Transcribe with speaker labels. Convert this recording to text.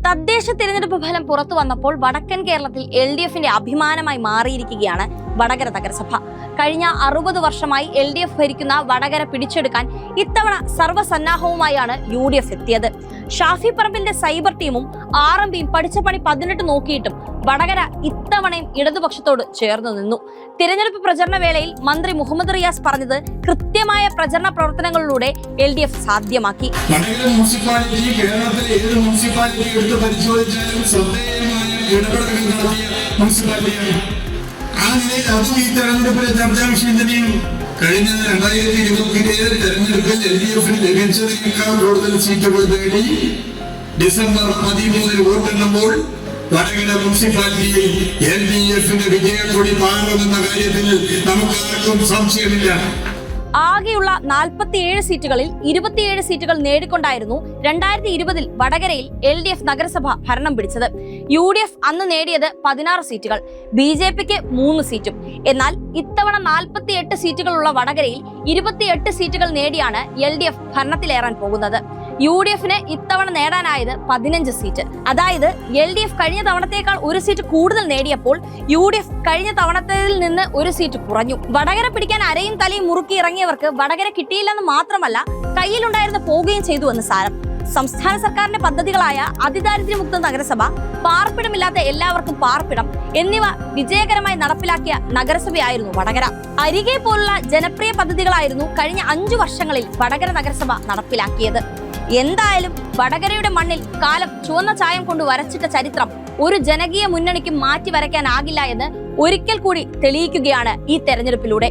Speaker 1: തദ്ദേശ തിരഞ്ഞെടുപ്പ് ഫലം പുറത്തു വന്നപ്പോൾ വടക്കൻ കേരളത്തിൽ LDFന്റെ അഭിമാനമായി മാറിയിരിക്കുകയാണ് വടകര നഗരസഭ. കഴിഞ്ഞ 60 വർഷമായി LDF ഭരിക്കുന്ന വടകര പിടിച്ചെടുക്കാൻ ഇത്തവണ സർവ്വസന്നാഹവുമായാണ് UDF എത്തിയത്. ഷാഫി പറമ്പിന്റെ സൈബർ ടീമും RMPയും പഠിച്ച പണി 18 നോക്കിയിട്ടും വടകര ഇത്തവണയും ഇടതുപക്ഷത്തോട് ചേർന്നു നിന്നു. തിരഞ്ഞെടുപ്പ് പ്രചരണ വേളയിൽ മന്ത്രി മുഹമ്മദ് റിയാസ് പറഞ്ഞത് കൃത്യമായ പ്രചരണ പ്രവർത്തനങ്ങളിലൂടെ LDF സാധ്യമാക്കി.
Speaker 2: കഴിഞ്ഞ 2027 തെരഞ്ഞെടുപ്പിൽ LDFന് ലഭിച്ചതിനേക്കാൾ കൂടുതൽ സീറ്റുകൾ നേടി ഡിസംബർ 13 വോട്ടെണ്ണുമ്പോൾ വടകര മുനിസിപ്പാലിറ്റിയിൽ LDFന്റെ വിജയം കൂടി മാറുമെന്ന കാര്യത്തിൽ നമുക്കാർക്കും സംശയമില്ല.
Speaker 1: ആകെയുള്ള 47 സീറ്റുകളിൽ 27 സീറ്റുകൾ നേടിക്കൊണ്ടായിരുന്നു 2020 വടകരയിൽ LDF നഗരസഭ ഭരണം പിടിച്ചത്. UDF അന്ന് നേടിയത് 16 സീറ്റുകൾ, BJPക്ക് 3 സീറ്റും. എന്നാൽ ഇത്തവണ 48 സീറ്റുകളുള്ള വടകരയിൽ 28 സീറ്റുകൾ നേടിയാണ് LDF ഭരണത്തിലേറാൻ പോകുന്നത്. UDFന് ഇത്തവണ നേടാനായത് 15 സീറ്റ്. അതായത് LDF കഴിഞ്ഞ തവണത്തേക്കാൾ 1 സീറ്റ് കൂടുതൽ നേടിയപ്പോൾ UDF കഴിഞ്ഞ തവണത്തിൽ നിന്ന് 1 സീറ്റ് കുറഞ്ഞു. വടകര പിടിക്കാൻ അരയും തലയും മുറുക്കി ഇറങ്ങിയവർക്ക് വടകര കിട്ടിയില്ലെന്ന് മാത്രമല്ല കയ്യിലുണ്ടായിരുന്ന പോവുകയും ചെയ്തു എന്ന് സാരം. സംസ്ഥാന സർക്കാരിന്റെ പദ്ധതികളായ അതിദാരിദ്ര്യമുക്ത നഗരസഭ, പാർപ്പിടമില്ലാത്ത എല്ലാവർക്കും പാർപ്പിടം എന്നിവ വിജയകരമായി നടപ്പിലാക്കിയ നഗരസഭയായിരുന്നു വടകര. അരികെ പോലുള്ള ജനപ്രിയ പദ്ധതികളായിരുന്നു കഴിഞ്ഞ 5 വർഷങ്ങളിൽ വടകര നഗരസഭ നടപ്പിലാക്കിയത്. എന്തായാലും വടകരയുടെ മണ്ണിൽ കാലം ചുവന്ന ചായം കൊണ്ട് വരച്ചിട്ട ചരിത്രം ഒരു ജനകീയ മുന്നണിക്ക് മാറ്റി വരയ്ക്കാനാകില്ല എന്ന് ഒരിക്കൽ കൂടി തെളിയിക്കുകയാണ് ഈ തെരഞ്ഞെടുപ്പിലൂടെ.